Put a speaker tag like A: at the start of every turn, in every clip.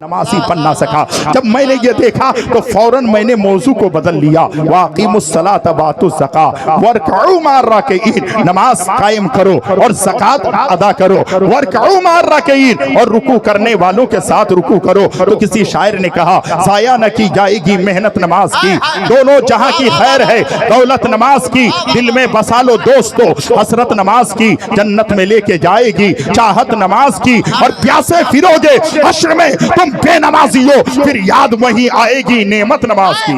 A: नमाज़ी बन ना सका। जब मैंने ये देखा तो फौरन मैंने मौजू को बदल लिया। वाक़िमुस्सलात वातुज़्ज़का वरकऊ मार राकिईन, नमाज कायम करो और ज़कात अदा करो। वरकऊ मार राकिईन, और रुकू करने वालों के साथ रुकू करो। तो किसी शायर ने कहा, ज़ाया न की जाएगी मेहनत नमाज की, दोनों जहां की खैर है दौलत नमाज की। दिल में बसा लो दोस्तों हसरत नमाज की, जन्नत में लेके जाएगी चाहत नमाज की। और प्यासे फिरोगे हश्र में तुम बेनमाजी हो, फिर याद वही आएगी नेमत नमाज की।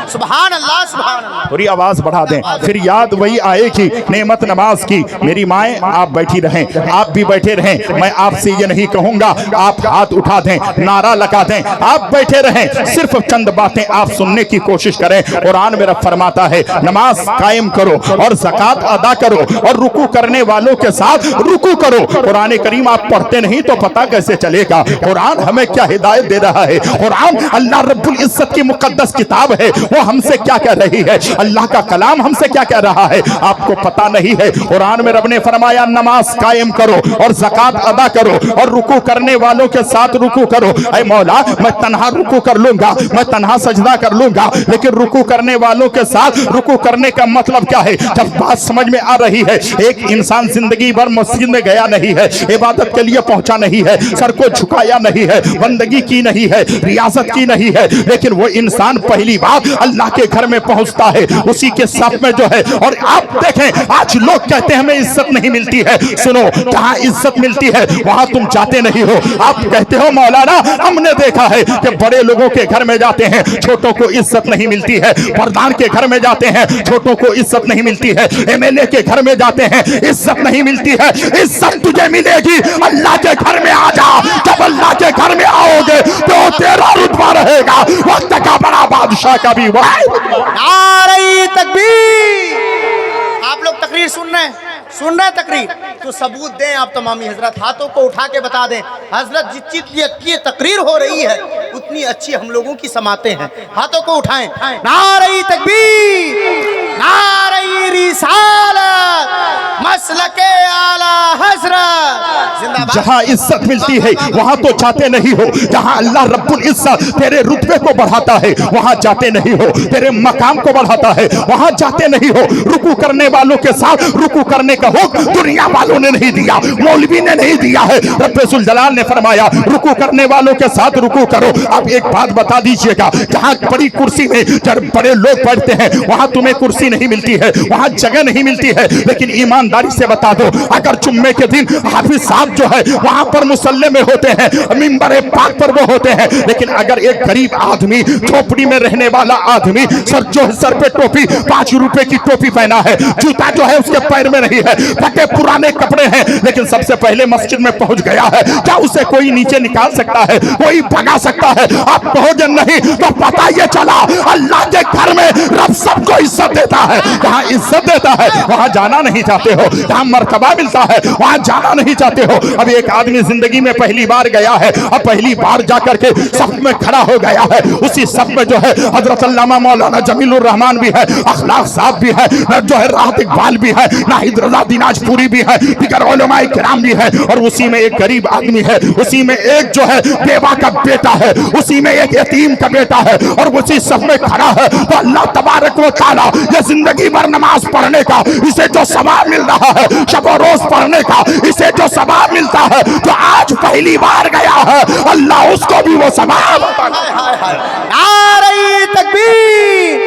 B: सुभान अल्लाह, सुभान अल्लाह।
A: थोड़ी आवाज बढ़ा दें। फिर याद वही आएगी नेमत नमाज की। मेरी माएँ आप बैठी रहें, आप भी बैठे रहें। मैं आपसे ये नहीं कहूंगा आप हाथ उठा दें, नारा लगा दें। आप बैठे रहें, सिर्फ चंद बातें आप सुनने की कोशिश करें। कुरान मेरा फरमाता है नमाज कायम करो और ज़कात अदा करो और रुकू करने वालों के साथ रुकू करो। कुरान करीम आप पढ़ते नहीं तो पता कैसे चलेगा कुरान हमें क्या हिदायत दे रहा है। कुरान अल्लाह रब्बुल इज्जत की मुकद्दस किताब है, वो हमसे क्या कह रही है, अल्लाह का कलाम हमसे क्या कह रहा है आपको पता नहीं है। कुरान में रब ने फरमाया नमाज कायम करो और ज़कात अदा करो और रुकू करने वालों के साथ रुकू करो। ऐ मौला मैं तन्हा रुकू कर लूंगा, मैं तन्हा सजदा कर लूंगा, लेकिन रुकू करने वालों के साथ रुकू करने का मतलब क्या है। जब बात समझ में आ रही है, एक इंसान जिंदगी भर मस्जिद में गया नहीं है, इबादत के लिए पहुंचा नहीं है, सर को झुकाया नहीं है, बंदगी की नहीं है, रियासत की नहीं है, लेकिन वो इंसान पहली बार अल्लाह के घर में पहुंचता है उसी के साथ में जो है। और आप देखें आज लोग कहते हैं हमें इज्जत नहीं मिलती है। सुनो, जहां इज्जत मिलती है वहां तुम जाते नहीं हो। आप कहते हो मौलाना हमने देखा है कि बड़े लोगों के घर में जाते हैं छोटों को इज्जत नहीं मिलती है, प्रधान के घर में जाते हैं छोटों को इज्जत नहीं मिलती है, एमएलए के घर में जाते हैं इज्जत नहीं मिलती है। इज्जत तुझे मिलेगी अल्लाह के घर में आ जा। जब अल्लाह के घर में आओगे तो तेरा रुतबा रहेगा वक्त का बड़ा बादशाह का भी।
B: नारे तकबीर। आप लोग तकरीर सुन रहे हैं तकरीर, तो सबूत दें आप तमामी हजरत, हाथों को उठा के बता दें हजरत जिस चीज की तकरीर हो रही है उतनी अच्छी हम लोगों की समाते हैं। हाथों को उठाएं। नारे तकबीर, नारे रिसालत, मसलके आला हजरत जिंदाबाद।
A: जहां इज्जत मिलती है वहां तो जाते नहीं हो, जहां अल्लाह रब्बुल इज्जत तेरे रुतबे को बढ़ाता है वहां जाते नहीं हो, तेरे मकाम को बढ़ाता है वहां जाते नहीं हो। रुकू करने वालों के साथ रुकू करने का हुक्म दुनिया वालों ने नहीं दिया, मौलवी ने नहीं दिया है, रब्बुल जलाल ने फरमाया रुकू करने वालों के साथ रुकू करो। आप एक बात बता दीजिएगा, जहां बड़ी कुर्सी में जब बड़े लोग बैठते हैं वहां तुम्हें कुर्सी नहीं मिलती है, वहां जगह नहीं मिलती है, लेकिन ईमानदारी से बता दो अगर जुम्मे के दिन हाफिज साहब जो है वहां पर मुसल्ले में होते हैं, मिंबर पाक पर वो होते हैं, लेकिन अगर एक गरीब आदमी झोपड़ी में रहने वाला आदमी सर पे टोपी 5 रुपए की टोपी पहना है, जूता जो है उसके पैर में नहीं है, फटे पुराने कपड़े हैं, लेकिन सबसे पहले मस्जिद में पहुंच गया है, क्या उसे कोई नीचे निकाल सकता है, कोई भगा सकता है। आप पहुंचे नहीं तो पता ये चला अल्लाह के घर में रब सबको इज्जत देता है। जहां इज्जत देता है वहां जाना नहीं चाहते हो, जहां मर्तबा मिलता है वहां जाना नहीं चाहते हो। अब एक आदमी जिंदगी में पहली बार गया है, अब पहली बार जाकर के सफ में खड़ा हो गया है, उसी सफ में जो है हजरत अल्लामा मौलाना जमीलुर रहमान भी है, अखलाक साहब भी है, जो है राहत इकबाल भी है, नाहिद रजा दिनाजपुरी भी है, दिगर उलमाए किराम भी है, और उसी में एक गरीब आदमी है, उसी में एक जो है बेवा का बेटा है, उसी में एक यतीम का बेटा है, और उसी सब में खड़ा है। तो अल्लाह तबारक व तआला ये जिंदगी भर नमाज पढ़ने का इसे जो सवाब मिल रहा है, शब रोज पढ़ने का इसे जो सवाब मिलता है, तो आज पहली बार गया है अल्लाह उसको भी वो सवाब।
B: नारे तकबीर,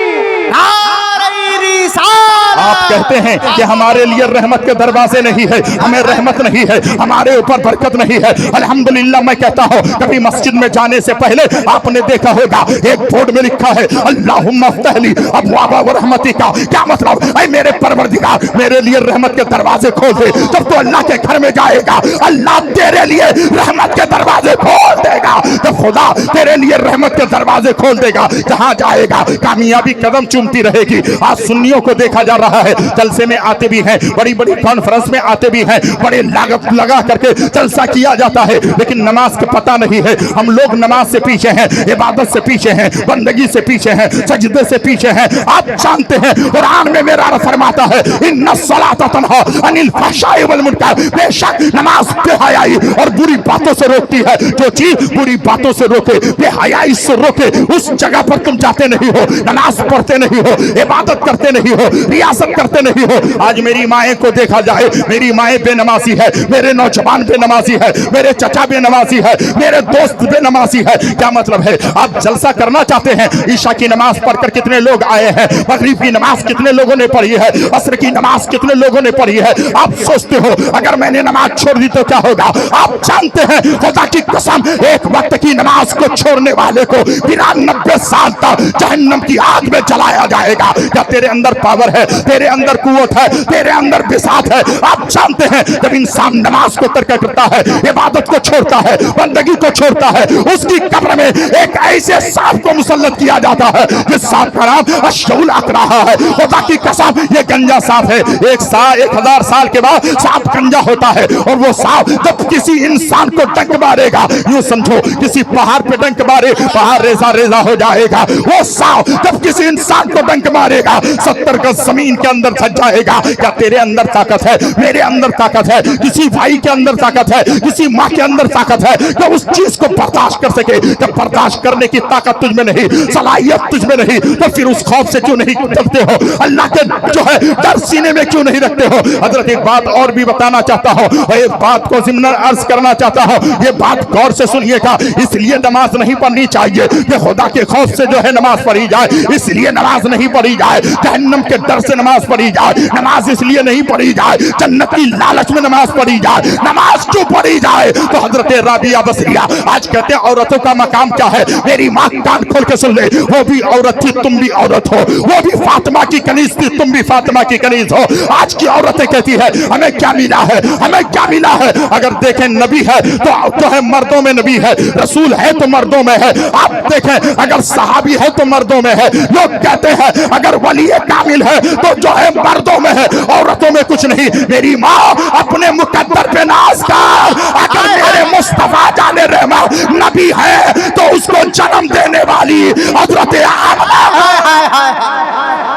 B: नारे रिसालत।
A: आप कहते हैं कि हमारे लिए रहमत के दरवाजे नहीं है, हमें रहमत नहीं है, हमारे ऊपर बरकत नहीं है। अल्हम्दुलिल्लाह मैं कहता हूँ कभी मस्जिद में जाने से पहले आपने देखा होगा एक बोर्ड में लिखा है अल्लाहुम्मा अफ्तहली अब्वाबा व रहमतिका। क्या मतलब, ऐ मेरे परवरदिगार मेरे लिए रहमत के दरवाजे खोल दे। जब तो अल्लाह के घर में जाएगा अल्लाह तेरे लिए रहमत के दरवाजे खोल देगा, जब खुदा तेरे लिए रहमत के दरवाजे खोल देगा जहां जाएगा कामयाबी कदम चूमती रहेगी। आज सुन्नियों को देखा जा रहा है जलसे में आते भी हैं, बड़ी बड़ी कॉन्फ्रेंस में आते भी हैं, बड़े लागत लगा करके जलसा किया जाता है, लेकिन नमाज का पता नहीं है। हम लोग नमाज से पीछे हैं, इबादत से पीछे हैं, बंदगी से पीछे हैं, सजदे से पीछे हैं। आप जानते हैं कुरान में मेरा रब फरमाता है इन्नस्सलाता तन्हा अनिल फहशाई वल मुनकर, बेशक नमाज बेहयाई और बुरी बातों से रोकती है। जो चीज बुरी बातों बातों से रोके, बेहयाई से रोके, उस जगह पर तुम जाते नहीं हो, नमाज पढ़ते नहीं हो, इबादत करते नहीं हो, रियासत करते नहीं हो। आज मेरी माएँ को देखा जाए, मेरी माएँ बेनमाजी है, मेरे नौजवान बेनमाजी है, मेरे चचा बेनमाजी है, मेरे दोस्त बेनमाजी है। क्या मतलब है? आप जलसा करना चाहते हैं, ईशा की नमाज पढ़कर कितने लोग आए हैं, मगरिब की नमाज कितने लोगों ने पढ़ी है, असर की नमाज कितने लोगों ने पढ़ी है। आप सोचते हो अगर मैंने नमाज छोड़ दी तो क्या होगा? आप जानते हैं खुदा की कसम, एक वक्त की नमाज को छोड़ने वाले को 92 साल तक जहन्नम की आग में जलाया जाएगा। क्या तेरे अंदर पावर है, तेरे अंदर कुव्वत है, तेरे अंदर बिसात है? आप जानते हैं जब इंसान नमाज को तर्क करता है, इबादत को छोड़ता है, बंदगी को छोड़ता है, उसकी कब्र में एक ऐसे सांप को मुसल्लत किया जाता है जिस सांप का नाम अशौल रहा है। खुदा की कसम, ये गंजा सांप है। 1000 साल के बाद सांप गंजा होता है, और वो सांप जब किसी इंसान को डंक मारेगा, यूं समझो किसी पहाड़ पे डंक मारे, पहाड़ रेजा रेजा हो जाएगा। वो सांप जब किसी इंसान को डंक मारेगा 70 गज जमीन के अंदर धस जाएगा। क्या तेरे अंदर ताकत है, मेरे अंदर ताकत है, किसी भाई के अंदर ताकत है, किसी माँ के अंदर ताकत है कि उस चीज को बर्दाश्त कर सके? जब बर्दाश्त करने की ताकत तुझ में नहीं, सलाहियत तुझ में नहीं, तो फिर उस खौफ से क्यों नहीं चलते हो? अल्लाह के जो है डर सीने में क्यों नहीं रखते हो? हजरत एक बात और भी बताना चाहता हूँ, एक बात को ज़िम्मन अर्ज करना चाहता हूँ, ये बात गौर से सुनिएगा। इसलिए नमाज नहीं पढ़नी चाहिए कि खुदा के खौफ से जो है नमाज पढ़ी जाए, इसलिए नमाज नहीं पढ़ी जाए। जहन्नम के डर से नमाज पढ़ी जाए, नमाज इसलिए नहीं पढ़ी जाए जन्नत की लालच में नमाज पढ़ी जाए। नमाज क्यों पढ़ी जाए? तो हजरत राबिया बसरिया आज कहते हैं औरतों का मकाम क्या है। मेरी माँ कान खोल के सुन ले, वो भी औरत थी, तुम भी औरत हो, वो भी फातिमा की कनीज थी, तुम भी फातिमा की कनीज हो। आज की औरतें कहती है हमें क्या मिला है, हमें क्या मिला है? अगर देखें नबी है तो है मर्दों में नबी है, रसूल है तो मर्दों में है। आप देखें अगर सहाबी है तो मर्दों में है। लोग कहते हैं अगर वली कामिल है तो जो है मर्दों में है, औरतों में कुछ नहीं। मेरी माँ अपने मुकद्दर पे नाज कर, अगर मेरे मुस्तफा जाने रहमा नबी है तो उसको जन्म देने वाली हजरत आमना।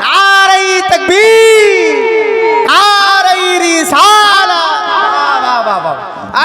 B: नारे तकबीर, नारे रिसाला।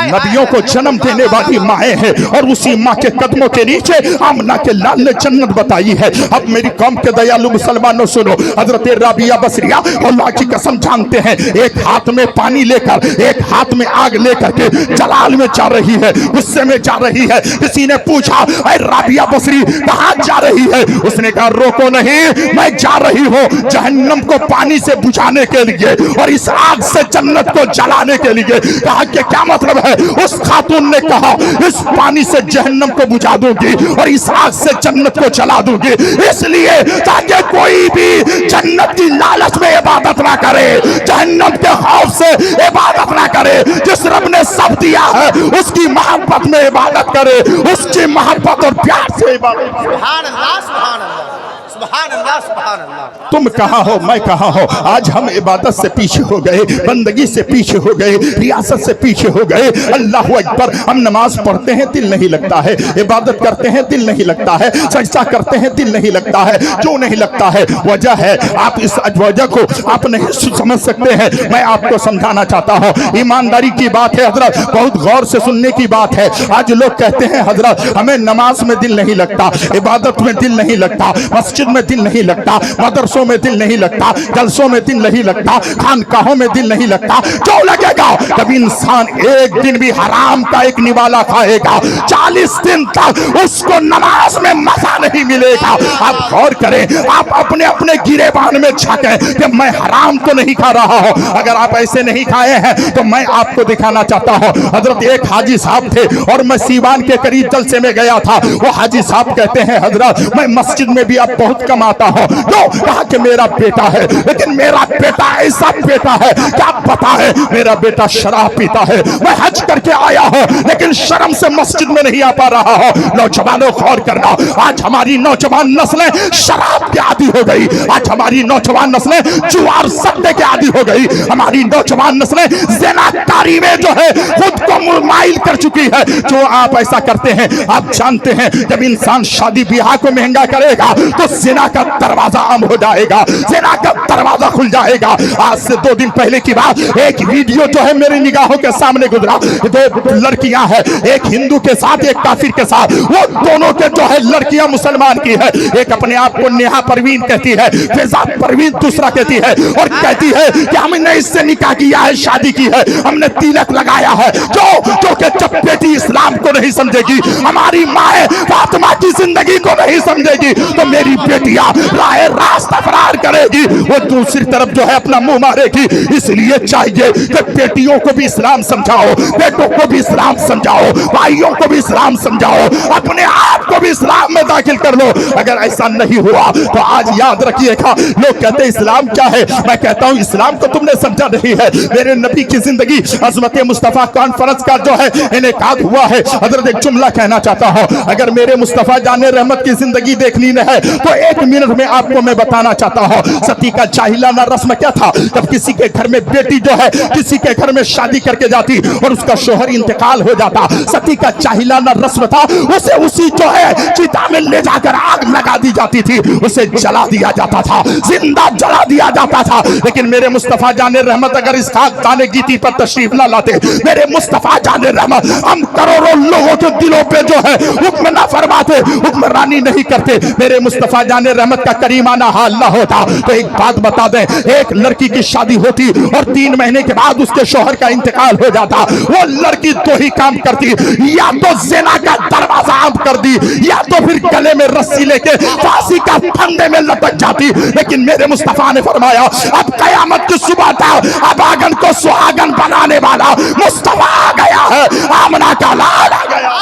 A: नबियों को जन्म देने वाली माएँ हैं, और उसी माँ के कदमों के नीचे आमना के लाल ने जन्नत बताई है। अब मेरी कौम के दयालु मुसलमानों सुनो, हजरत राबिया बसरिया अल्लाह की कसम जानते हैं, एक हाथ में पानी लेकर, एक हाथ में आग लेकर के जलाल में जा रही है, गुस्से में जा रही है। किसी ने पूछा अरे राबिया बसरी कहाँ जा रही है? उसने कहा रोको नहीं, मैं जा रही हूँ जहन्नम को पानी से बुझाने के लिए और इस आग से जन्नत को जलाने के लिए। कहा कि क्या मतलब है? उस खातून ने कहा इस पानी से जहन्नम को बुझा दूंगी और इस आग से जन्नत को जला दूंगी, इसलिए ताकि कोई भी जन्नत की लालच में इबादत ना करे, जहन्नम के खौफ से इबादत ना करे। जिस रब ने सब दिया है उसकी मोहब्बत में इबादत करे, उसकी मोहब्बत और प्यार से इबादत।
B: सुभान अल्लाह, सुभान अल्लाह, सुभान अल्लाह, सुभान अल्लाह।
A: तुम कहाँ हो, मैं कहाँ हो? आज हम इबादत से पीछे हो गए, बंदगी से पीछे हो गए, रियासत से पीछे हो गए। अल्लाह अकबर, हम नमाज पढ़ते हैं दिल नहीं लगता है, इबादत करते हैं दिल नहीं लगता है, सजदा करते हैं दिल नहीं लगता है। क्यों नहीं लगता है? वजह है, आप इस वजह को आप नहीं समझ सकते हैं। मैं आपको समझाना चाहता हूँ, ईमानदारी की बात है हजरत, बहुत गौर से सुनने की बात है। आज लोग कहते हैं हजरत हमें नमाज में दिल नहीं लगता, इबादत में दिल नहीं लगता, मस्जिद में दिल नहीं लगता, मदरसों में दिल नहीं लगता, जलसों में दिल नहीं लगता, खानकाहों में दिल नहीं लगता। क्यों लगेगा? जब इंसान एक दिन भी हराम का एक निवाला खाएगा 40 दिन तक उसको नमाज में मजा नहीं मिलेगा। आप गौर करें, आप अपने अपने गिरेबान में झांकें कि मैं हराम तो नहीं खा रहा हूं। अगर आप ऐसे नहीं खाए हैं तो मैं आपको दिखाना चाहता हूं। हजरत एक हाजी साहब थे और मैं सीवान के करीब जलसे में गया था। वो हाजी साहब कहते हैं हजरत मैं मस्जिद में भी अब बहुत कम आता हूं। तो कहा कि मेरा बेटा है, लेकिन मेरा बेटा ऐसा बेटा है क्या पता है, मेरा बेटा शराब पीता है। मैं हज करके आया हूं लेकिन शर्म से मस्जिद में नहीं आ पा रहा हूं। नौजवानों गौर करना, आज हमारी नौजवान नस्लें शराब के आदी हो गई, आज हमारी नौजवान नस्लें जुआर सट्टे के आदी हो गई, हमारी नौजवान नस्लें ज़िनाकारी में जो है खुद को मुमाइल कर चुकी है। जो आप ऐसा करते हैं, आप जानते हैं जब इंसान शादी ब्याह को महंगा करेगा तो जिना का दरवाजा आम हो जाएगा, जिना का दरवाजा खुल जाएगा। आज से 2 दिन पहले की बात, एक वीडियो जो है मेरी निगाहों के सामने गुजरा। 2 लड़कियां हैं, एक हिंदू के साथ एक काफिर के साथ, वो दोनों के जो है लड़कियां मुसलमान की है। एक अपने आप को नेहा परवीन कहती है, फिजा परवीन दूसरा कहती है, और कहती है कि हमने इससे निकाह किया है, शादी की है, हमने तिलक लगाया है। जो कि जब बेटी इस्लाम को नहीं समझेगी, हमारी माए फातिमा की जिंदगी को नहीं समझेगी, तो मेरी बेटियां राह रास्ता फरार करेगी, वो दूसरी तरफ जो है अपना मुंह मारेगी। इसलिए चाहिए कि बेटियों को भी इस्लाम समझाओ, बेटों को भी इस्लाम समझाओ, भाइयों को भी इस्लाम समझाओ, अपने आप को भी इस्लाम में दाखिल कर लो। अगर ऐसा नहीं हुआ तो आज याद रखिएगा, लोग कहते हैं इस्लाम क्या है, मैं कहता हूं इस्लाम को तुमने समझा नहीं है। मेरे नबी की जिंदगी अज़मत मुस्तफा कॉन्फ्रेंस का जो है इनेकाद हुआ है। हजरत एक जुमला कहना चाहता हूं, अगर मेरे मुस्तफा जाने रहमत की जिंदगी देखनी न है तो 1 मिनट में आपको मैं बताना चाहता हूं सती का जाहिलाना रस्म क्या था। जब किसी के घर में बेटी जो है किसी के घर में शादी करके जाती और उसका शोहर इंतकाल हो जाता, सती का जाहिलाना रस्म था, उसे उसी जो है चिता में ले जाकर आग लगा दी जाती थी, उसे जला दिया जाता था, जिंदा जला दिया जाता था। लेकिन मेरे मुस्तफा जाने रहमत अगर इस खाकदाने गीती पर तशरीफ ना लाते, मेरे मुस्तफा जाने रहमत हम करोड़ों लोगों के दिलों पे जो है हुक्म ना फरमाते, हुक्मरानी नहीं करते, मेरे मुस्तफा जाने रहमत का करीमाना हाल ना होता। तो एक बात बता दें, एक लड़की की शादी होती और 3 महीने के बाद उसके शौहर का इंतकाल हो जाता, वो लड़की 2 ही काम करती, या तो ज़िना का दरवाजा आम कर दी, या तो फिर गले में रस्सी लेके फांसी का फंदे में लटक जाती। लेकिन मेरे मुस्तफा ने फरमाया अब कयामत की सुबह था, अब आंगन को सुहागन बनाने वाला मुस्तफा आ गया है, आमना का लाल आ गया।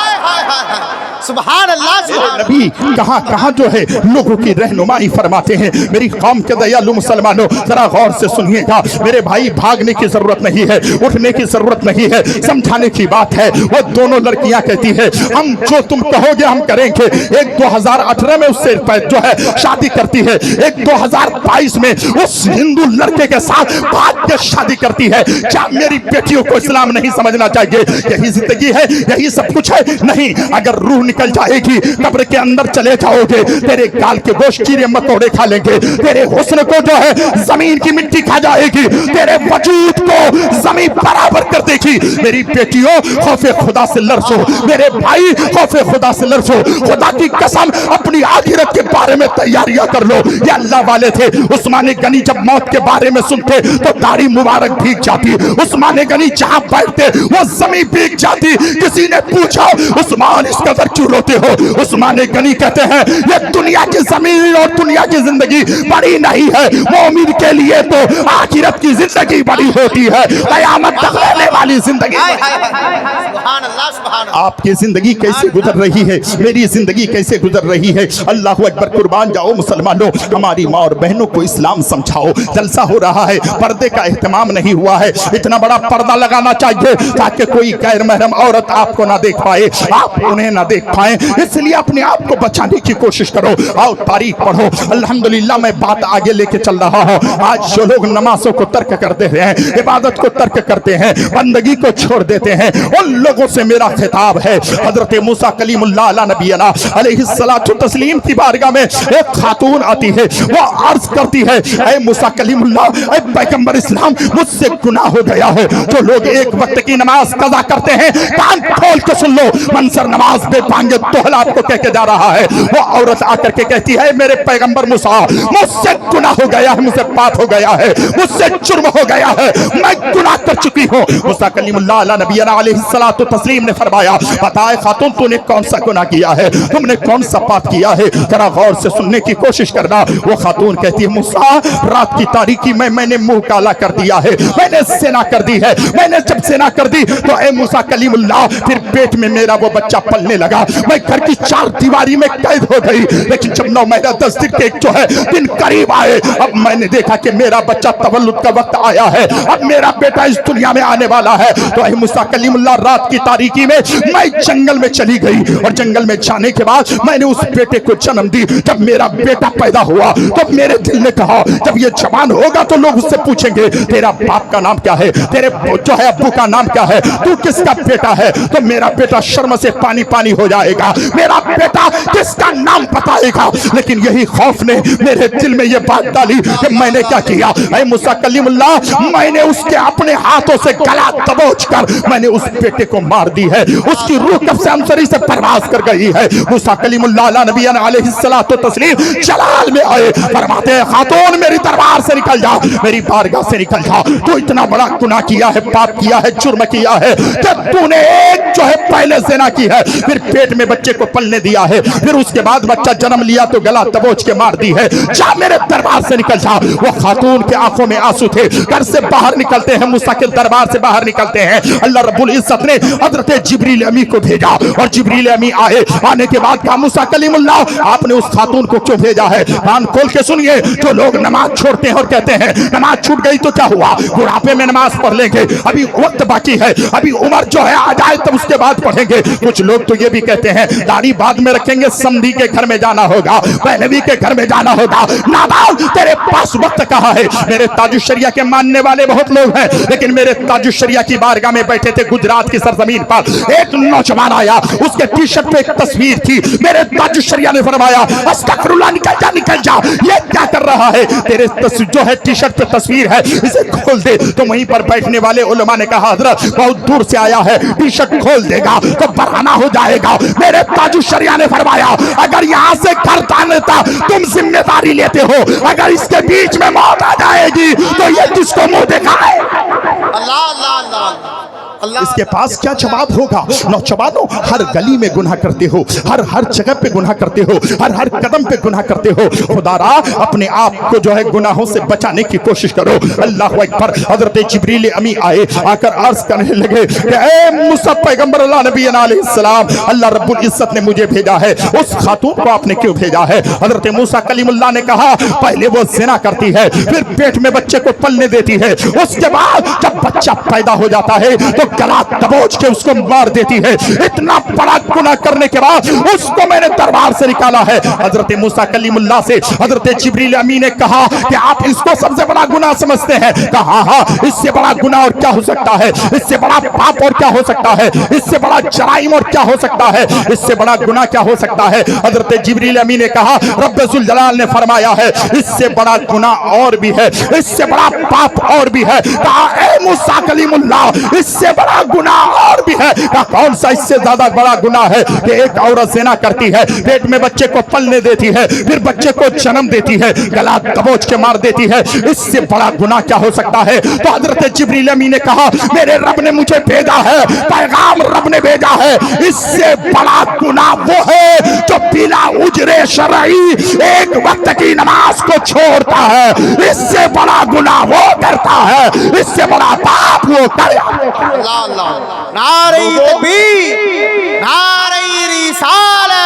B: सुभान अल्लाह, सुभान
A: नबी कहां कहां जो है लोगों की रहनुमाई फरमाते हैं। मेरी कौम के दयालु मुसलमानों, जरा गौर से सुनिएगा मेरे भाई, भागने की जरूरत नहीं है, उठने की जरूरत नहीं है, समझाने की बात है। वो दोनों लड़कियां कहती है हम जो तुम कहोगे हम करेंगे। एक 2018 में उससे जो है शादी करती है, एक 2022 में उस हिंदू लड़के के साथ भाग के शादी करती है। क्या मेरी बेटियों को इस्लाम नहीं समझना चाहिए? यही जिंदगी है, यही सब कुछ है? नहीं, अगर रूह निकल जाएगी, कब्र के अंदर चले जाओगे, तेरे गाल के गोश्त कीड़े मकोड़े खा लेंगे, तेरे हुस्न को जो है जमीन की मिट्टी खा जाएगी, तेरे वजूद को जमीन बराबर कर देगी। मेरी बेटियों, खौफे खुदा से लरसो, मेरे भाई खौफे खुदा से लरसो। खुदा की कसम अपनी आखिरत के बारे में तैयारियां कर लो। ये अल्लाह वाले थे, उस्मान गनी जब मौत के बारे में सुनते तो दाढ़ी मुबारक भीग जाती, उस्मान गनी जहां बैठते वो जमीन भीग जाती। किसी ने पूछा उस्मान इस कदर क्यों रोते हो? उस्मान गनी कहते हैं ये दुनिया की जमीन और दुनिया की जिंदगी बड़ी नहीं है, मोमिन के लिए तो आखिरत की जिंदगी बड़ी होती है, कयामत तक रहने वाली जिंदगी।
B: सुभान अल्लाह, सुभान अल्लाह।
A: आपकी जिंदगी कैसे गुजर रही है, मेरी जिंदगी कैसे गुजर रही है? अल्लाह अकबर, कुर्बान जाओ मुसलमानों, हमारी माँ और बहनों को इस्लाम समझाओ। जलसा हो रहा है, पर्दे का एहतमाम नहीं हुआ है, इतना बड़ा पर्दा लगाना चाहिए ताकि कोई गैर महरम औरत आपको ना देख पाए, आप उन्हें ना देख पाए। इसलिए अपने आप को बचाने की कोशिश करो। आओ तारीख पढ़ो। अल्हम्दुलिल्लाह, मैं बात आगे लेके चल रहा हूँ। आज जो लोग नमाजों को तर्क करते हैं, इबादत को तर्क करते हैं, बंदगी को छोड़ देते हैं, उन लोगों से मेरा खिताब है। हजरत मूसा कलीमुल्लाह अला नबीना अलैहिस्सलातु तस्लीम की बारगाह में एक खातून आती है, वो अर्ज करती है ऐ मूसा कलीमुल्लाह, ऐ पैगंबर इस्लाम, मुझसे गुनाह हो गया है। जो लोग एक वक्त की नमाज कज़ा करते हैं, कान खोल के सुन लो, मंसर नमाज बेपांगे तोहला आपको कह के जा रहा है। वो औरत आकर के कहती है मेरे पैगंबर मूसा, मुझसे गुनाह हो गया है, मुझसे पाप हो गया है, मुझसे जुर्म हो गया है, मैं गुनाह कर चुकी हूँ। मूसा कलीमुल्लाह अला नबीना अलैहिस्सलातु तस्लीम ने फरमाया बताए खातून, तूने कौन सा गुनाह किया है, तुमने कौन सा पाप किया है? जरा गौर से सुनने की कोशिश करना। वो खातून कहती है मूसा, रात की तारीकी में मैंने मुंह काला कर दिया है, मैंने सेना कर दी है। मैंने जब सेना कर दी तो ऐ मूसा कलीमुल्लाह, फिर पेट में मेरा वो बच्चा पलने लगा, मैं घर की 4 दीवारी में कैद हो गई। लेकिन जब 9 महीना 10 दिन के जो है दिन करीब आए, अब मैंने देखा कि मेरा बच्चा तवल्लुद का वक्त आया है, अब मेरा बेटा इस दुनिया में आने वाला है। तो ऐ मूसा कलीमुल्लाह, रात की तारीकी में मैं जंगल में चली गई और जंगल में जाने के बाद मैंने उस बेटे को जन्म दी। जब मेरा बेटा पैदा हुआ तो मेरे दिल ने कहा जब ये जवान होगा तो लोग उससे पूछेंगे तेरा बाप का नाम क्या है, तेरे जो है अब्बू का नाम क्या है, तू किसका बेटा है? तो मेरा बेटा शर्म से पानी पानी हो जाएगा, मेरा बेटा किसका नाम बताएगा। लेकिन यही खौफ ने मेरे दिल में ये बात डाली कि मैंने क्या किया, ऐ मूसा कलीमुल्लाह, मैंने उसके अपने हाथों से गला दबोच कर मैंने उस बेटे को मार दी है। उसकी रूह कब से अंसरी से परवाज कर गई है। मूसा कलीमुल्लाह अला नबीना अलैहिस्सलातु तस्लीम जलाल में आए, फरमाते हैं खातून मेरी दरबार से निकल जा, मेरी बारगाह से निकल जा। तो इतना बड़ा गुनाह किया है, पाप किया है, जुर्म किया है कि तूने एक जो है पहले ज़िना की है, फिर पेट में बच्चे को पलने दिया है, फिर उसके बाद बच्चा जन्म लिया तो गला दबोच के मार दी है। जा मेरे दरबार से निकल जा। वो खातून के आंखों में आंसू थे। घर से बाहर निकलते हैं, मूसा के दरबार से बाहर निकलते हैं, अल्लाह रब्बुल इज्जत ने हजरत जिब्रील अमी को भेजा और जिब्रील अमी आए। आने के बाद कहा मूसा कलीमुल्लाह आपने उस खातून को क्यों भेजा है। कान खोल के सुनिए, जो लोग नमाज छोड़ते हैं और कहते हैं नमाज छूट गई तो क्या हुआ, बुढ़ापे में नमाज पढ़ लेंगे, अभी वक्त बाकी है, अभी उम्र जो है आ जाए तब उसके बाद पढ़ेंगे। कुछ लोग तो ये भी कहते हैं दाढ़ी बाद में रखेंगे, समधी के घर में जाना होगा, पहलवी के घर में जाना होगा। नादान तेरे पास वक्त कहाँ है। मेरे ताजुशरिया के मानने वाले बहुत लोग हैं, लेकिन मेरे ताजुशरिया की बारगाह में बैठे थे गुजरात की सरजमीन पर, एक नौजवान आया, उसके टी शर्ट पे एक तस्वीर थी। मेरे ताजुशरिया ने फरमाया अस्तगफिरुल्लाह, निकल जा निकल जा, ये क्या कर रहा है, तेरे जो है टी शर्ट पे तस्वीर है, इसे खोल दे। तो वहीं पर बैठने वाले उलमा ने कहा हजरत बहुत दूर से आया है, टी शर्ट खोल देगा तो बहाना हो जाएगा। मेरे ताजुशरिया ने फरमाया अगर यहाँ से घर जाने तक तुम जिम्मेदारी लेते हो, अगर इसके बीच में मौत आ जाएगी तो ये किसको मुंह दिखाए।
B: अल्लाह अल्लाह अल्लाह अल्लाह।
A: इसके पास क्या जवाब होगा। नौजवानों, हर गली में गुनाह करते हो, हर जगह पे गुनाह करते हो, हर कदम पे गुनाह करते हो। खुदारा अपने आप को जो है गुनाहों से बचाने की कोशिश करो। अल्लाह अकबर। हजरत जिब्रील अमी आए, आकर अर्ज करने लगे कि ए मूसा पैगंबर अल्लाह नबी अलैहिस्सलाम, अल्लाह रब्बुल इज्जत ने मुझे भेजा है, उस खातून को आपने क्यों भेजा है। हजरत मूसा कलीमुल्लाह ने कहा पहले वो ज़िना करती है, फिर पेट में बच्चे को पलने देती है, उसके बाद जब बच्चा पैदा हो जाता है तो गला दबोच के उसको मार देती है। इतना बड़ा गुनाह करने के बाद उसको मैंने दरबार से निकाला है। हजरत मूसा कलीमुल्लाह से हजरत जिब्रील अमी ने कहा कि आप इसको सबसे बड़ा गुनाह समझते हैं। कहा हाँ, इससे बड़ा गुनाह और क्या हो सकता है, इससे बड़ा पाप और क्या हो सकता है, इससे बड़ा जराइम और क्या हो सकता है, इससे बड़ा गुनाह क्या हो सकता है। हजरत जिब्रील अमी ने कहा रब्बुल जलाल ने फरमाया है इससे बड़ा गुनाह और भी है, इससे बड़ा पाप और भी है। कहा ए मूसा कलीमुल्लाह इससे बड़ा गुनाह और भी है। कहा कौन सा इससे ज्यादा बड़ा गुनाह है कि एक औरत ज़िना करती है, पेट में बच्चे को पलने देती है, फिर बच्चे को जन्म देती है, गला दबोच के मार देती है, इससे बड़ा गुनाह क्या हो सकता है। तो हजरत जिब्रील अमी ने कहा मेरे रब ने मुझे भेजा है, पैगाम रब ने भेजा है, इससे बड़ा गुनाह वो है जो बिला उजरे शरई एक वक्त की नमाज को छोड़ता है, इससे बड़ा गुनाह वो करता है, इससे बड़ा पाप वो करता है।
B: अल्लाह अल्लाह। नारे तकबीर, नारे रिसालत,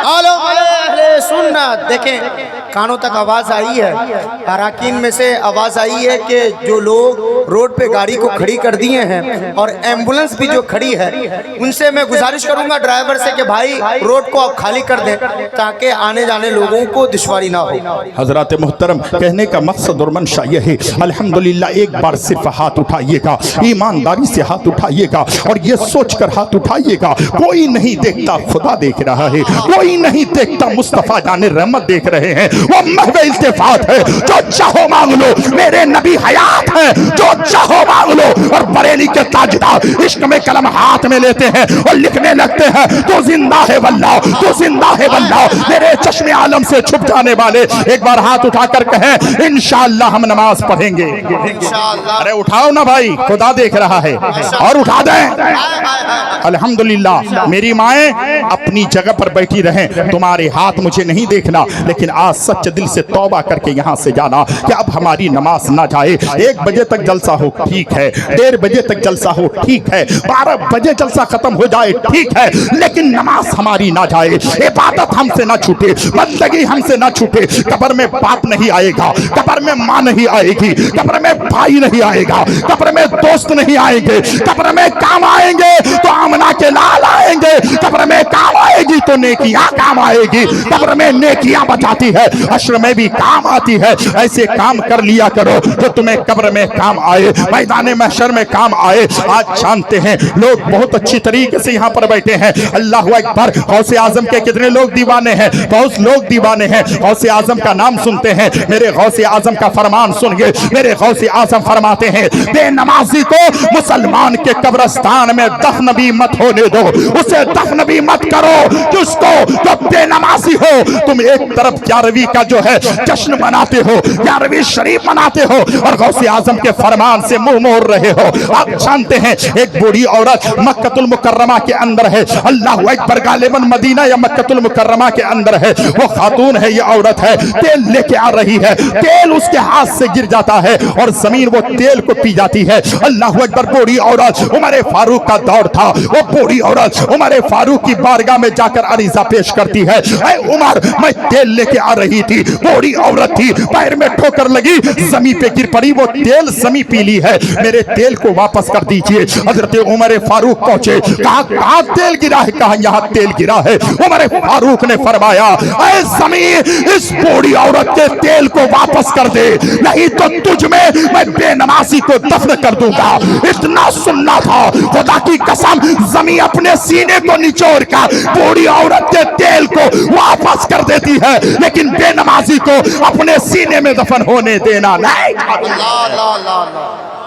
B: आलो अहले सुन्नत। देखें कानों तक आवाज आई है, अराकीन में से आवाज आई है कि जो लोग रोड पे गाड़ी को खड़ी कर दिए हैं और एम्बुलेंस भी जो खड़ी है, उनसे मैं गुजारिश करूंगा ड्राइवर से कि भाई रोड को आप खाली कर दें ताकि आने जाने लोगों को दुश्वारी ना हो।
A: हजरत मोहतरम, कहने का मकसद और मंशा यह है अल्हम्दुलिल्लाह एक बार सिर्फ हाथ उठाइएगा, ईमानदारी से हाथ उठाइएगा और ये सोच कर हाथ उठाइएगा कोई नहीं देखता खुदा देख रहा है, कोई नहीं देखता मुस्तफा जाने रहमत देख रहे हैं। वो महवे इल्तिफात है, जो चाहो मांग लो, मेरे नबी हयात है, जो चाहो मांग लो। और बरेली के ताजदार इश्क में कलम हाथ में लेते हैं और लिखने लगते हैं तो जिंदा है वल्लाह, तो जिंदा है वल्लाह, मेरे चश्मे आलम से छुप जाने वाले एक बार हाथ उठाकर कहें इंशाअल्लाह हम नमाज पढ़ेंगे।
B: इंशाअल्लाह।
A: अरे उठाओ ना भाई, खुदा देख रहा है और उठा दें। अल्हम्दुलिल्लाह मेरी माएँ अपनी जगह पर बैठी रहें, तुम्हारे हाथ मुझे नहीं देखना, लेकिन आज सच्चे दिल से तौबा करके यहाँ से जाना कि अब हमारी नमाज ना जाए। 1 बजे तक जलसा हो ठीक है, 1:30 बजे तक जलसा हो ठीक है, 12 बजे जलसा खत्म हो जाए ठीक है, लेकिन नमाज हमारी ना जाए, इबादत हमसे ना छूटे। बंदगी हमसे ना छूटे। कब्र में बाप नहीं आएगा, कब्र में माँ नहीं आएगी, कब्र में भाई नहीं आएगा, कब्र में दोस्त नहीं आएंगे, कब्र में काम आएंगे तो आमना के लाल आएंगे, कब्र में काम आएगी तो नेकियां काम आएगी, कब्र में नेकियां बचाती है, हश्र में भी काम आती है। ऐसे काम कर लिया करो जो तुम्हें कब्र में काम आए, मैदान महशर में काम आए। आज जानते हैं लोग बहुत अच्छी तरीके से यहाँ पर बैठे हैं, अल्लाह अकबर। गौसे आजम के कितने लोग दीवाने हैं, बहुत लोग दीवाने हैं। गौसे आजम का नाम सुनते हैं, मेरे गौसे आजम का फरमान सुनिए। मेरे गौसे आजम फरमाते हैं, बेनमाजी को मुसलमान के कब्रिस्तान में दफन भी मत होने दो, उसे दफन भी मत करो कि उसको जो बेनमाजी हो। तुम एक तरफ 11वीं का जो है जश्न मनाते हो, 11वीं शरीफ मनाते हो और गौसे आजम के फरमान से मुंह मोड़ रहे हो। आप जानते हैं एक बूढ़ी औरत मक्कतुल मुकर्रमा के अंदर है, अल्लाह अकबर, गालिबन मदीना या मक्कतुल मुकर्रमा के अंदर है। वो खातून है, ये औरत है, तेल लेके आ रही है, तेल उसके हाथ से गिर जाता है और जमीन वो तेल को पी जाती है। अल्लाह अकबर, बूढ़ी औरत, उमर फारूक का दौर था, वो बूढ़ी औरत उमर फारूक की बारगाह में जाकर अरीजा पेश करती है, ऐ उमर, मैं तेल लेके आ रही थी। बूढ़ी औरत थी, पैर में ठोकर लगी, जमीन पे गिर पड़ी, वो तेल जमीन पी ली है, मेरे तेल को वापस कर दीजिए। हजरत उमर फारूक पहुंचे, कहा कहां तेल गिरा है, कहा यहां तेल गिरा है। उमर फारूक ने फरमाया, ऐ ज़मीन, इस बूढ़ी औरत के तेल को वापस कर दे, नहीं तो तुझ में मैं बेनमाजी को दफन कर दूंगा। इतना सुनना था, खुदा की कसम, जमीन अपने सीने को निचोड़ कर बूढ़ी औरत के तेल को वापस कर देती है, लेकिन बेनमाजी को अपने सीने में दफन होने देना नहीं।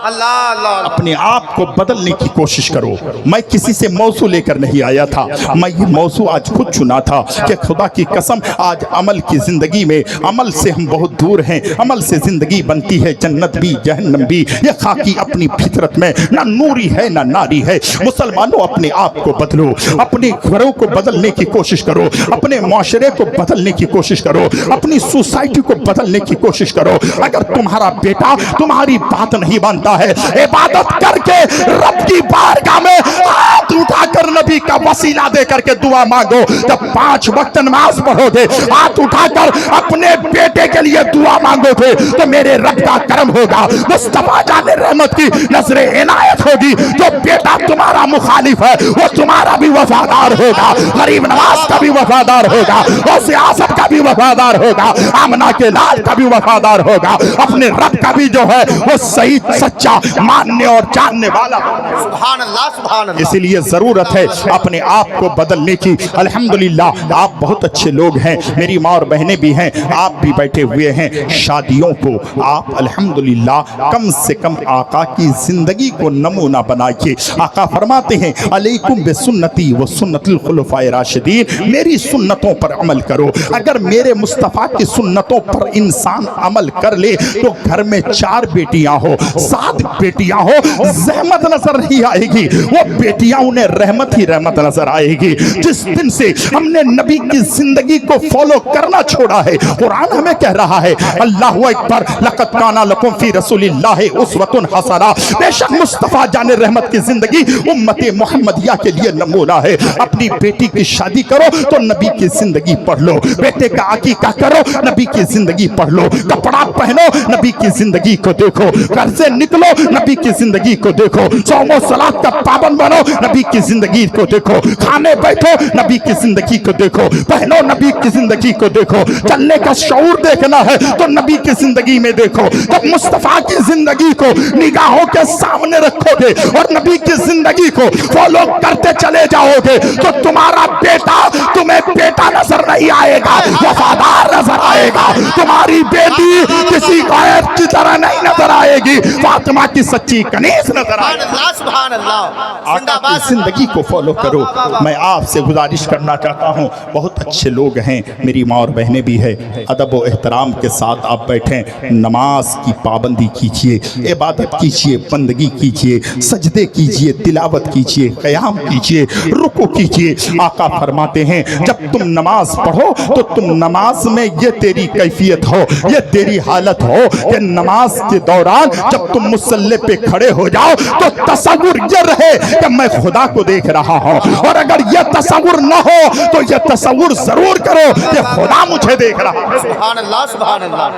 A: अपने आप को बदलने की कोशिश करो। मैं किसी से मौसू लेकर नहीं आया था, मैं ये मौसू आज खुद चुना था कि खुदा की कसम आज अमल की जिंदगी में, अमल से हम बहुत दूर हैं, अमल से जिंदगी बनती है, जन्नत भी जहन्नम भी। ये खाकी अपनी फितरत में ना नूरी है ना नारी है। मुसलमानों, अपने आप को बदलो, अपने घरों को बदलने की कोशिश करो, अपने मुआशरे को बदलने की कोशिश करो, अपनी सोसाइटी को बदलने की कोशिश करो। अगर तुम्हारा बेटा तुम्हारी बात नहीं मानता है, इबादत करके रब की बारगाह में हाथ उठाकर नबी का वसीला दे करके दुआ मांगो। जब 5 वक्त नमाज पढ़ोगे, हाथ उठाकर अपने बेटे के लिए दुआ मांगोगे तो मेरे रब का करम होगा, मुस्तफा जाने रहमत की नजरे इनायत होगी। जो बेटा तुम्हारा मुखालिफ है वो तुम्हारा भी वफादार होगा, गरीब नवाज का भी वफादार होगा, गौसे आज़म का भी वफादार होगा, आमना के लाल का भी वफादार होगा, अपने रब का भी जो है वो सही सच्चा मानने और जानने वाला।
B: सुभान अल्लाह, सुभान अल्लाह।
A: इसीलिए जरूरत है अपने आप को बदलने की। अल्हम्दुलिल्लाह, आप बहुत अच्छे लोग हैं, मेरी माँ और बहनें भी हैं, आप भी बैठे हुए हैं। शादियों को आप अल्हम्दुलिल्लाह कम से कम आका की जिंदगी को नमूना बनाइए। आका फरमाते हैं, अलैकुम बिसुन्नती व सुन्नतुल खुलफाए राशिदीन, मेरी सुन्नतों पर अमल करो। अगर मेरे मुस्तफ़ा की सुन्नतों पर इंसान अमल कर ले तो घर में 4 बेटियां हो, 7 बेटियां हो, रहमत नजर नहीं आएगी। वो बेटियां उन्हें रहमत ही रहमत नजर आएगी। जिस दिन से हमने नबी की जिंदगी को फॉलो करना छोड़ा है, कुरान हमें कह रहा है, अल्लाहु अकबर, लक़द काना लकुम फी रसूलिल्लाहि उस्वतुन हसना, बेशक मुस्तफा जाने रहमत की जिंदगी उम्मते मोहम्मदिया के लिए नमूना है। अपनी बेटी की शादी करो तो नबी की जिंदगी पढ़ लो, बेटे का अकीका करो, नबी की जिंदगी पढ़ लो, कपड़ा पहनो, नबी की जिंदगी को देखो, घर से निकलो, नबी की जिंदगी को देखो, सौमो सलात का पाबंद बनो, नबी की जिंदगी को देखो, खाने बैठो, नबी की जिंदगी को देखो, पहनो, नबी की जिंदगी को देखो, चलने का शऊर देखना है तो नबी की जिंदगी में देखो। जब मुस्तफा की जिंदगी को निगाहों के सामने रखोगे और नबी की जिंदगी को फॉलो करते चले जाओगे तो तुम्हारा बेटा तुम्हें बेटा नजर नहीं आएगा, वफादार नजर आएगा। तुम्हारी बेटी किसी गैर की तरह नहीं नजर आएगी, फातिमा की सच्ची कनीज नजर आएगी।
B: सुभान अल्लाह,
A: आका की जिंदगी को फॉलो करो। मैं आपसे गुजारिश करना चाहता हूँ, बहुत अच्छे लोग हैं, मेरी माँ और बहनें भी है, अदब व एहतराम के साथ आप बैठें, नमाज की पाबंदी कीजिए, इबादत कीजिए, बंदगी कीजिए, सजदे कीजिए, तिलावत कीजिए, क़याम कीजिए, रुकू कीजिए। आका फरमाते हैं, जब तुम नमाज पढ़ो तो तुम नमाज में ये तेरी कैफियत हो, ये तेरी हालत हो कि नमाज के दौरान जब तुम मुसल्ले पे खड़े हो जाओ तो तसव्वुर ये रहे कि मैं खुदा को देख रहा हूं, और अगर ये तसव्वुर न हो तो ये तसव्वुर जरूर करो कि खुदा मुझे देख रहा है।
B: सुभान अल्लाह, सुभान अल्लाह,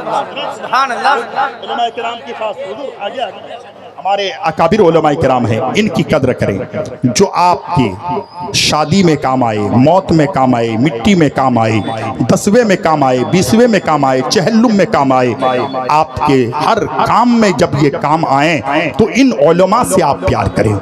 B: सुभान अल्लाह।
A: उलमाए किराम की खास हुजूर आगे हमारे अकाबिर उलमाए किराम हैं, इनकी कद्र करें जो आपकी शादी में काम आए, मौत में काम आए, मिट्टी में काम आए, 10वें में काम आए, 20वें में काम आए, चहल्लुम में काम आए। आपके हर काम में जब ये काम आए तो इन उलमा से आप प्यार करें,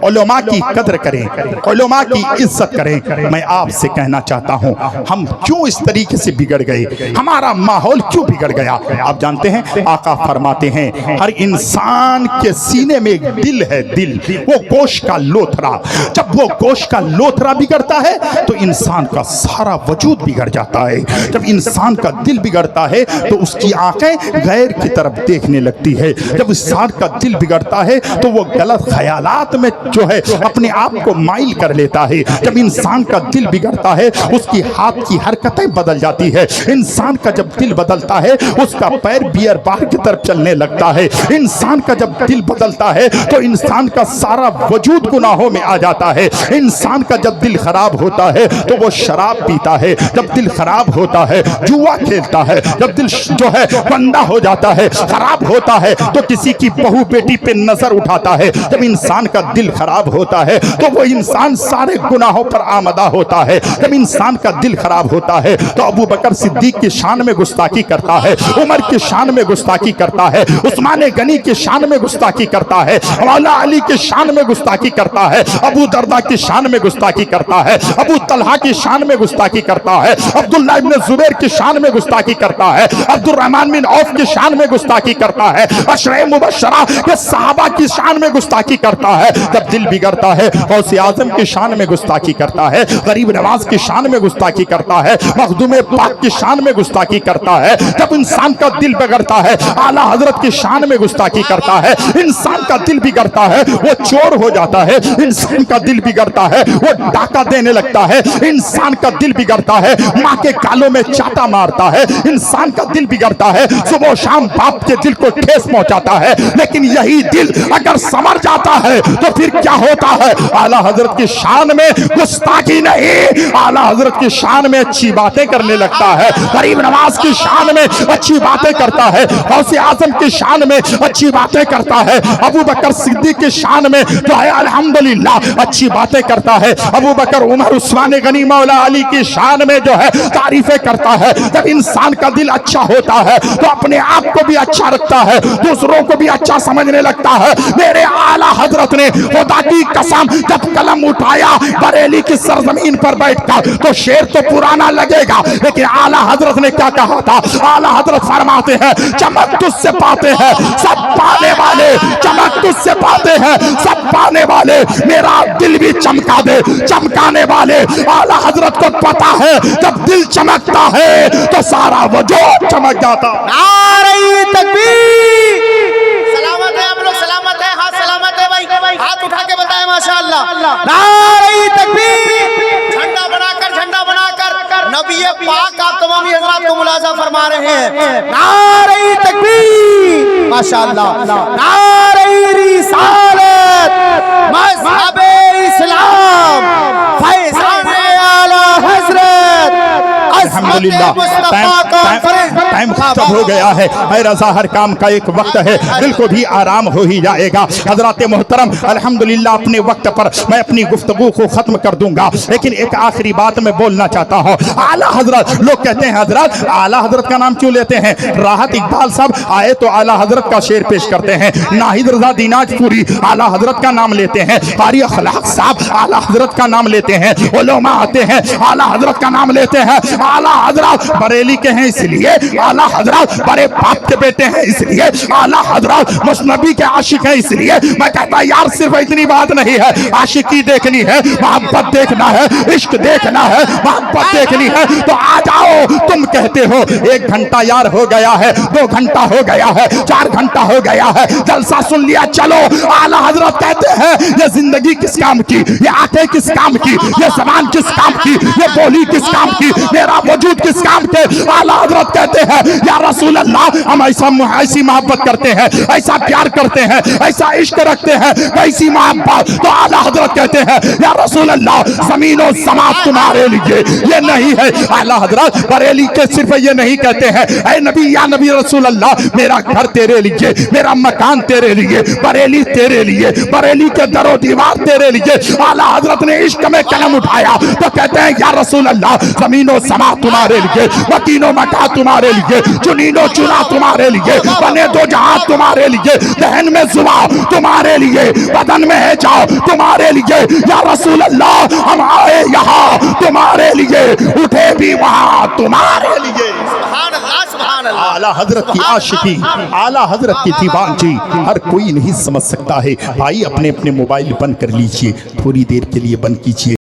A: उलमा की कद्र करें, उलमा की इज्जत करें। मैं आपसे कहना चाहता हूं, हम क्यों इस तरीके से बिगड़ गए, हमारा माहौल क्यों बिगड़ गया? आप जानते हैं आका फरमाते हैं हर इंसान के सीने में एक दिल है, दिल, वो गोश्त का लोथरा। जब वो गोश्त का लोथरा बिगड़ता है तो इंसान का सारा वजूद बिगड़ जाता है। जब इंसान का दिल बिगड़ता है तो उसकी आंखें गैर की तरफ देखने लगती है। जब इंसान का दिल बिगड़ता है तो वो गलत ख्यालात में जो है अपने आप को माइल कर लेता है। जब इंसान का दिल बिगड़ता है उसकी हाथ की हरकतें बदल जाती है। इंसान का जब दिल बदलता है उसका पैर बियर बार की तरफ चलने लगता है। इंसान का जब दिल बदलता है तो इंसान का सारा वजूद गुनाहों में आ जाता है। इंसान का जब दिल खराब होता है तो वो शराब पीता है। जब दिल खराब होता है जुआ खेलता है। जब दिल जो है गंदा हो जाता है, खराब होता है तो किसी की बहू बेटी पे नजर उठाता है। जब इंसान का दिल खराब होता है तो वो इंसान सारे गुनाहों पर आमदा होता है। जब इंसान का दिल खराब होता है तो अबू बकर सिद्दीक की शान में गुस्ताखी करता है, उमर की शान में गुस्ताखी करता है, उस्मान गनी की शान में गुस्ताखी करता है, मौला अली की शान में गुस्ताखी करता है, अबू दरदा की शान में गुस्ताखी करता है, अबू तलहा की शान में गुस्ताखी करता है, अब्दुल्ला इब्न जुबैर की शान में गुस्ताखी करता है, अब्दुर्रहमान बिन औफ की शान में गुस्ताखी करता है, अशरे मुबशरा के सहाबा की शान में गुस्ताखी करता है। जब दिल बिगड़ता है गौसे आजम की शान में गुस्ताखी करता है, गरीब नवाज की शान में गुस्ताखी करता है, मखदूम पाक की शान में गुस्ताखी करता है। जब इंसान का दिल बिगड़ता है आला हजरत की शान में गुस्ताखी करता है। इंसान का दिल बिगड़ता है वो चोर हो जाता है। इंसान का दिल बिगड़ता है वो डाका देने लगता है। इंसान का दिल बिगड़ता है माँ के गालों में चाटा मारता है। इंसान का दिल बिगड़ता है सुबह शाम बाप के दिल को ठेस पहुंचाता है। लेकिन यही दिल अगर संवर जाता है तो फिर क्या होता है? आला हजरत की शान में गुस्ताखी नहीं, आला हजरत की शान में अच्छी बातें करने लगता है। गरीब नवाज की शान में अच्छी बातें करता है, गौसे आजम की शान में अच्छी बातें करता है, अबू बकर सिद्दीक की शान में तो है अल्हम्दुलिल्लाह अच्छी बातें करता है। अबू बकर उमर उस्मान गनी मौला अली की शान में जो है तारीफें करता है। जब इंसान का दिल अच्छा होता है तो अपने आप को भी अच्छा रखता है, दूसरों को भी अच्छा समझने लगता है। मेरे आला हजरत ने खुदा की कसम जब कलम उठाया बरेली की सरजमीन पर बैठकर तो शेर तो पुराना लगेगा, लेकिन आला हजरत ने क्या कहा था? आला हजरत फरमाते हैं चमक तुझसे पाते हैं सब पाने वाले, चमक तुझसे पाते हैं सब पाने वाले, मेरा दिल भी चमका दे चमकाने वाले। आला हजरत को पता है जब दिल चमकता है तो सारा वजूद चमक जाता।
B: नारे तकबीर। सलामत है आप लोग, सलामत है, हाथ सलामत है भाई, हाथ उठा के बताएं माशाअल्लाह। नारे तकबीर। झंडा बनाकर नबी पाक आप तमाम हजरात को मुलाजा फरमा रहे हैं। नारे तकबीर माशाअल्लाह। नारे रिसालत मज़हबे इस्लाम फैज़ान आला हजरत
A: अल्हम्दुलिल्लाह टाइम खत्म हो गया है। ऐ रज़ा हर काम का एक वक्त है, दिल को भी आराम हो ही जाएगा। हजरत मोहतरम अल्हम्दुलिल्लाह अपने वक्त पर मैं अपनी गुफ्तगू को खत्म कर दूंगा, लेकिन एक आखिरी बात मैं बोलना चाहता हूँ। आला हजरत, लोग कहते हैं हजरत आला हजरत का नाम क्यों लेते हैं? राहत इकबाल साहब आए तो आला हजरत का शेर पेश करते हैं, नाहिद रजा दीनाजपुरी आला हजरत का नाम लेते हैं, कारी अखलाक साहब आला हजरत का नाम लेते हैं, उलमा आते हैं आला हजरत का नाम लेते हैं। आला हजरत बरेली के हैं इसलिए, आला हजरत बड़े बाप के बेटे हैं इसलिए, आला हजरत मुस्नबी के आशिक हैं इसलिए। मैं कहता यार सिर्फ इतनी बात नहीं है, आशिकी देखनी है, मोहब्बत देखना है, इश्क देखना है, मोहब्बत देखनी है तो आ जाओ। तुम कहते हो 1 घंटा यार हो गया है, 2 घंटा हो गया है, 4 घंटा हो गया है, जलसा सुन लिया चलो। आला हजरत कहते हैं ये जिंदगी किस काम की, ये आंखें किस काम की, ये जबान किस काम की, ये बोली किस काम की, मेरा बावजूद किस काम के? आला हजरत कहते हैं या रसूल अल्लाह हम ऐसी मोहब्बत करते हैं, ऐसा प्यार करते हैं, ऐसा इश्क रखते हैं, कैसी मोहब्बत? तो आला हजरत कहते हैं या रसूल अल्लाह ज़मीन और समात तुम्हारे लिए। ये नहीं है आला हजरत बरेली के सिर्फ ये नहीं कहते हैं ऐ नबी या नबी रसूल अल्लाह मेरा घर तेरे लिए, मेरा मकान तेरे लिए, बरेली तेरे लिए, बरेली के दरो दीवार तेरे लिए। आला हजरत ने इश्क में कलम उठाया तो कहते हैं या रसूल अल्लाह ज़मीनो समा तुम्हारे लिए, वकीनो मका तुम्हारे लिए, चुनीनो चुना तुम्हारे लिए, बने दो जहां तुम्हारे लिए, दहन में जुबा तुम्हारे लिए, बदन में है जाओ तुम्हारे लिए। या रसूल अल्लाह हम आए यहाँ तुम्हारे लिए, उठे भी वहां तुम्हारे लिए।
B: सुभान अल्लाह, सुभान अल्लाह।
A: आला हजरत की आशिकी, आला हजरत की दीवानगी हर कोई नहीं समझ सकता है। भाई अपने अपने मोबाइल बंद कर लीजिए, थोड़ी देर के लिए बंद कीजिए।